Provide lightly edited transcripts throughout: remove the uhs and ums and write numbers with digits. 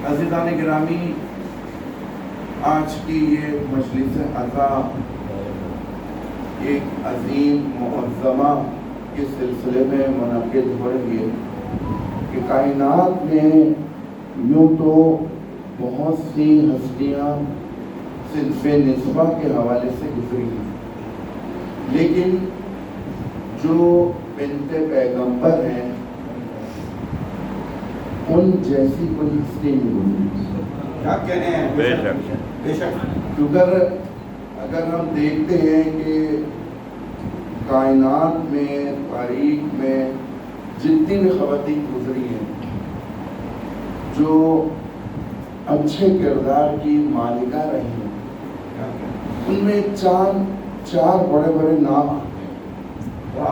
عزیزان گرامی، آج کی یہ مجلس عزا ایک عظیم معظمہ کے سلسلے میں منعقد ہو رہی ہے کہ کائنات میں یوں تو بہت سی ہستیاں صنف نسبہ کے حوالے سے گزری ہیں، لیکن جو بنت پیغمبر ہیں ان جیسی کوئی ہستی نہیں گزری۔ کیا کہنے ہیں؟ بے شک اگر ہم دیکھتے ہیں کہ کائنات میں، تاریخ میں جتنی بھی خواتین گزری ہیں جو اچھے کردار کی مالکہ رہی ہیں، ان میں چار بڑے بڑے نام آتے ہیں۔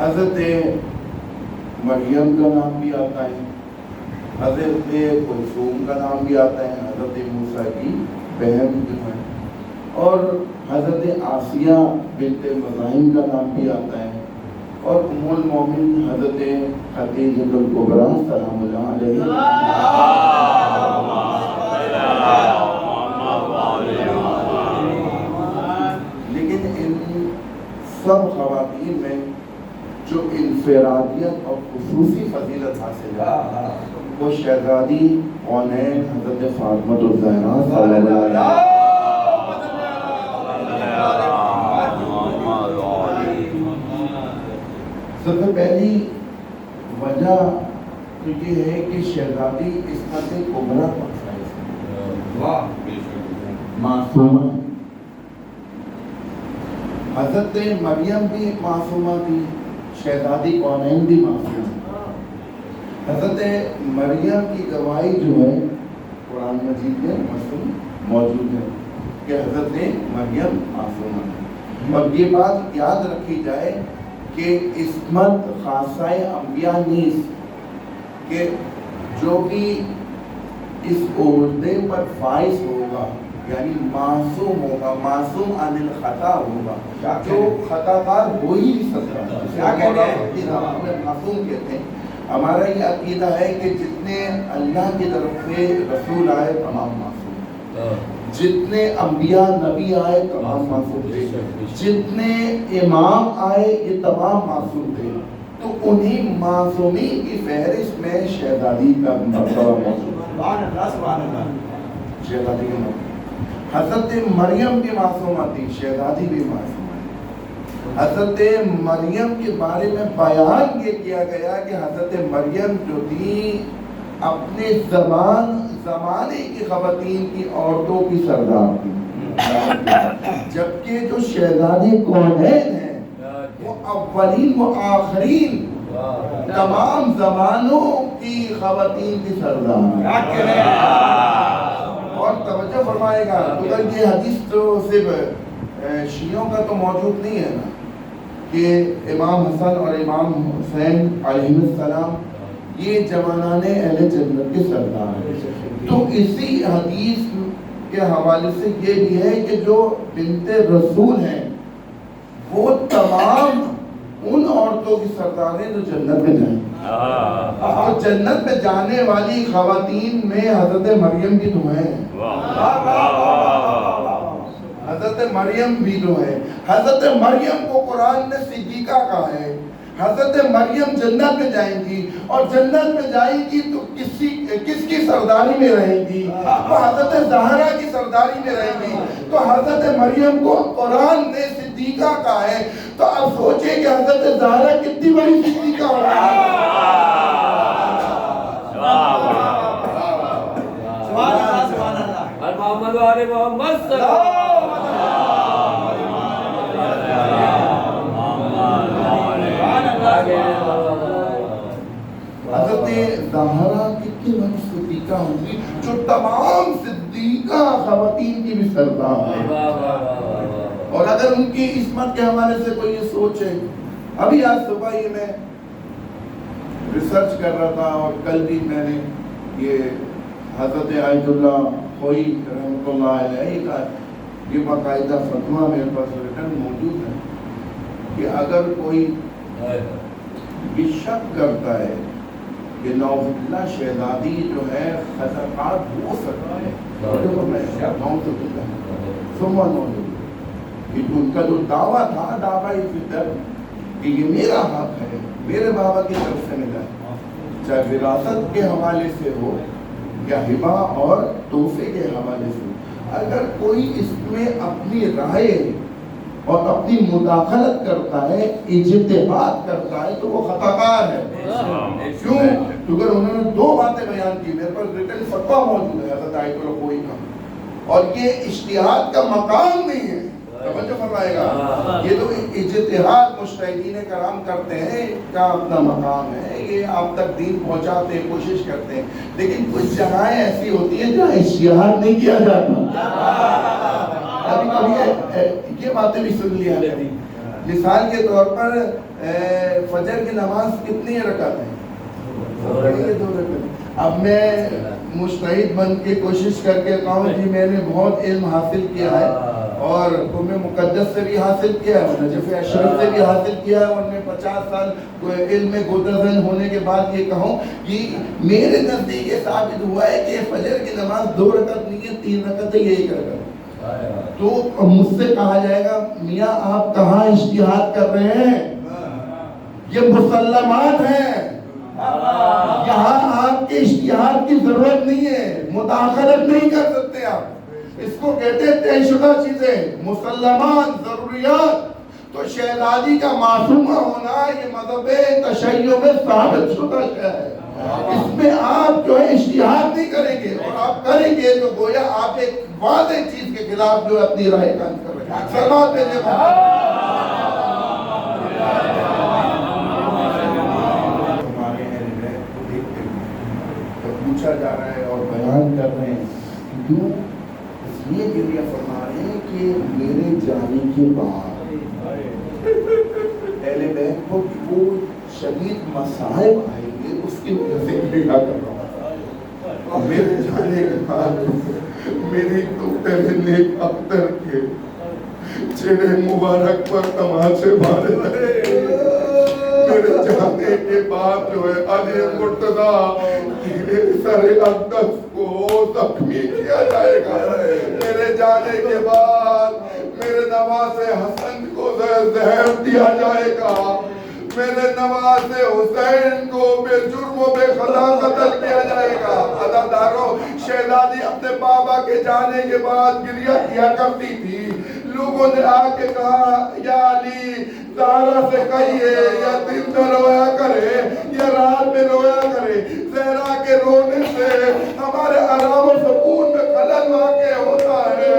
حضرت مریم کا نام بھی آتا ہے، حضرت کلثوم کا نام بھی آتا ہے، حضرت موسیٰ کی بہن جو ہے، اور حضرت آسیہ بنت مزاحم کا نام بھی آتا ہے، اور ام المومن حضرت خدیجہ الکبریٰ سلام اللہ علیہ۔ لیکن ان سب خواتین میں جو انفرادیت اور خصوصی فضیلت حاصل ہے وہ شہزادی کونین حضرت فاطمہ الزہرا صلی اللہ علیہ سب سے پہلی وجہ تو یہ ہے کہ شہزادی عصمت کبریٰ معصومہ، حضرت مریم بھی معصومہ تھی، شہزادی کونین بھی معصوم۔ حضرت مریم کی گواہی جو ہے قرآن مجید میں موجود ہے کہ حضرت مریم معصومہ ہے، اور یہ بات یاد رکھی جائے کہ عصمت خاصہ انبیاء نیز، کہ جو بھی اس عہدے پر فائز ہوگا یعنی معصوم ہوگا، معصوم عن الخطا ہوگا، جو خطا کار ہو ہی نہیں سکتا، کیا کہتے ہیں معصوم کہتے ہیں۔ ہمارا یہ عقیدہ ہے کہ جتنے اللہ کی طرف سے رسول آئے تمام معصوم، جتنے انبیاء نبی آئے تمام معصوم تھے، جتنے امام آئے یہ تمام معصوم تھے، تو انہی معصومین کی فہرست میں شہزادی کا مرتبہ موجود ہے۔ شہزادی کے مرتبہ حضرت مریم بھی معصومہ تھی، شہزادی بھی معصومہ ہے۔ حضرت مریم کے بارے میں بیان یہ کیا گیا کہ حضرت مریم جو تھی اپنے زمانے کی خواتین کی عورتوں کی سردار تھی، جبکہ جو شہزادی کونین ہیں وہ اولین و آخرین تمام زمانوں کی خواتین کی سردار ہیں۔ اور توجہ فرمائے گا، اگر یہ حدیث تو صرف شیعوں کا تو موجود نہیں ہے نا کہ امام حسن اور امام حسین علیہ السلام یہ جوانان اہل جنت کے سردار ہیں، تو اسی حدیث کے حوالے سے یہ بھی ہے کہ جو بنت رسول ہیں وہ تمام ان عورتوں کی سردار ہیں جو جنت میں جائیں، اور جنت میں جانے والی خواتین میں حضرت مریم بھی تو ہیں، حضرت مریم بھی تو ہے۔ حضرت مریم کو قرآن نے صدیقہ کہا ہے، حضرت مریم جنت میں جائیں گی، اور جنت میں جائیں گی تو کس کی سرداری میں رہیں گی؟ تو حضرت زہرا کی سرداری میں رہیں گی، تو حضرت مریم کو قرآن نے صدیقہ کہا ہے، تو اب سوچیں کہ حضرت زہرا کتنی بڑی صدیقہ ہو رہی ہے۔ محمد والے محمد صلی اللہ حضرت زہرا کتنی بڑی صدیقہ ہوگی جو تمام صدیقہ خواتین کی بھی سردار ہے۔ اور اگر ان کی عصمت کے حوالے سے کوئی یہ سوچے، ابھی آج صبح یہ میں ریسرچ کر رہا تھا، اور کل بھی میں نے یہ حضرت آیت اللہ خوئی رحمۃ اللہ علیہ کا یہ باقاعدہ فتویٰ میرے پاس ریٹن موجود ہے کہ اگر کوئی یہ شک کرتا ہے کہ نوزاللہ شہزادی جو ہے خطرناک ہو سکتا ہے، نوزاللہ ثم نوزاللہ، کہ ان کا جو دعویٰ تھا دعویٰ فطر کہ یہ میرا حق ہے، میرے بابا کی طرف سے ملا ہے، چاہے وراثت کے حوالے سے ہو یا ہبہ اور تحفے کے حوالے سے، اگر کوئی اس میں اپنی رائے اور اپنی مداخلت کرتا ہے، اجتہاد کرتا ہے، تو وہ خطا کار ہے۔ کیوں؟ کیونکہ انہوں نے دو باتیں بیان کی، میرے پاس ریٹن فتویٰ موجود ہے حضرت آیت اللہ کوئی کا، اور یہ اجتہاد کا مقام نہیں ہے، توجہ فرمائے گا، یہ تو اجتہاد مجتہدین کرام کرتے ہیں کا اپنا مقام ہے، یہ آپ تک دین پہنچاتے ہیں، کوشش کرتے ہیں، لیکن کچھ جگہیں ایسی ہوتی ہیں جہاں اجتہاد نہیں کیا جاتا۔ ابھی کبھی یہ باتیں بھی سن لیا، مثال کے طور پر فجر کی نماز کتنی رکعت ہے؟ 2 رکعت۔ اب میں مجتہد بن کے کوشش کر کے کہوں جی میں نے بہت علم حاصل کیا ہے اور قرآن مقدس سے بھی حاصل کیا ہے، نجف اشرف سے بھی حاصل کیا ہے، اور میں 50 سال علم گودرزن ہونے کے بعد یہ کہوں کہ میرے نزدیک یہ ثابت ہوا ہے کہ فجر کی نماز 2 رکعت نہیں ہے، 3 رکعت ہے، یہ 1 رکعت، تو مجھ سے کہا جائے گا میاں آپ کہاں اجتہاد کر رہے ہیں؟ یہ مسلمات ہیں، یہاں آپ کے اجتہاد کی ضرورت نہیں ہے، مداخلت نہیں کر سکتے آپ، اس کو کہتے ہیں طے شدہ چیزیں، مسلمان ضروریات۔ تو شہزادی کا معصومہ ہونا یہ مذہب تشیع میں ثابت شدہ ہے، اس میں آپ جو ہے اجتہاد نہیں کریں گے، اور آپ کریں گے تو گویا آپ ایک واضح چیز کے خلاف جو اپنی رائے قائم کر رہے ہیں۔ سلام دیجیے ہمارے اہل بیت کو دیکھتے ہوئے تو پوچھا جا رہا ہے اور بیان کر رہے ہیں، کیوں؟ اس لیے گریہ فرما رہے ہیں کہ میرے جانے کے بعد اہل بیت کو جو شدید مصائب آئیں گے اس کی وجہ سے گریہ کر رہا ہوں، میرے جانے کے بعد میری تو پہلے نیک اختر کے چہرے مبارک پر تماشے مارے رہے، میرے جانے کے بعد جو ہے علی مرتضی کے سر اقدس کو زخمی کیا جائے گا، میرے جانے کے بعد میرے نواز حسن کو زہر دیا جائے گا، میرے نواز حسین کو بے جرم و بے خطا قتل کیا جائے گا۔ عزادارو، شہزادی اپنے بابا کے جانے کے بعد گریہ کیا کرتی تھی، لوگوں نے آ کے کہا یا علی زہرا سے کہیے یا دن میں رویا کرے یا رات میں رویا کرے، زہرا کے رونے سے ہمارے آرام و سکون میں خلل واقع ہوتا ہے۔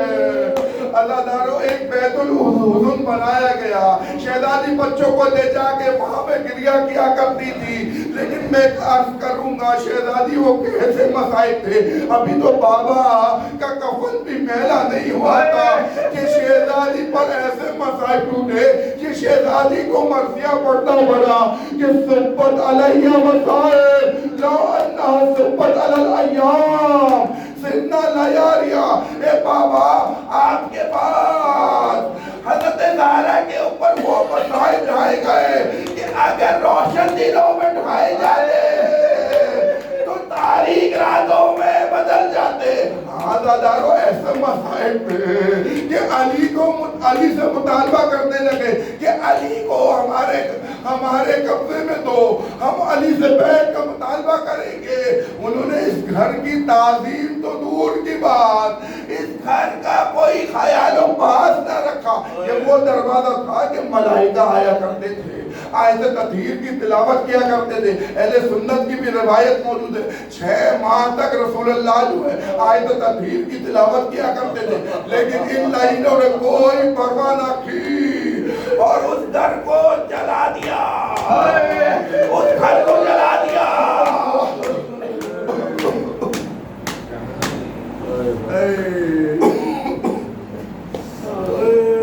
اللہ دارو، ایک بیت الحزن بنایا گیا، شہزادی بچوں کو لے جا کے وہاں پہ گریہ کیا کرتی تھی، لیکن میں عرض کروں گا شہزادی وہ کیسے مصائب تھے، ابھی تو بابا کا کفن بھی میلا نہیں ہوا تھا کہ شہزادی پر ایسے مصائب ٹوٹے کہ شہزادی کو مرثیہ پڑھنا پڑا کہ صبت علیہ مصائب لو انہا صبت علی الایام سننا لیاریا۔ اے بابا، آپ کے بعد حضرت زہرا کے اوپر وہ مصائب ڈھائے گئے کہ اگر روشن دنوں میں ڈھائے جاتے تو تاریک راتوں میں بدل جاتے۔ عزادارو، ایسے مصائب تھے کہ علی سے مطالبہ کرنے لگے کہ علی کو ہمارے قبضے میں دو، ہم علی سے بیعت کا مطالبہ کریں گے۔ انہوں نے اس گھر کی تعظیم تو دور کی بات، اس گھر کا کوئی خیال و بحث نہ رکھا۔ یہ وہ دروازہ تھا کہ ملائکہ آیا کرتے تھے، آیت تطہیر کی تلاوت کیا کرتے تھے، اہل سنت کی بھی روایت موجود ہے، 6 ماہ تک رسول اللہ جو ہے آیت تطہیر کی تلاوت کیا کرتے تھے، لیکن ان لائنوں نے کوئی پرواہ نہ کی اور اس در کو جلا دیا، اس گھر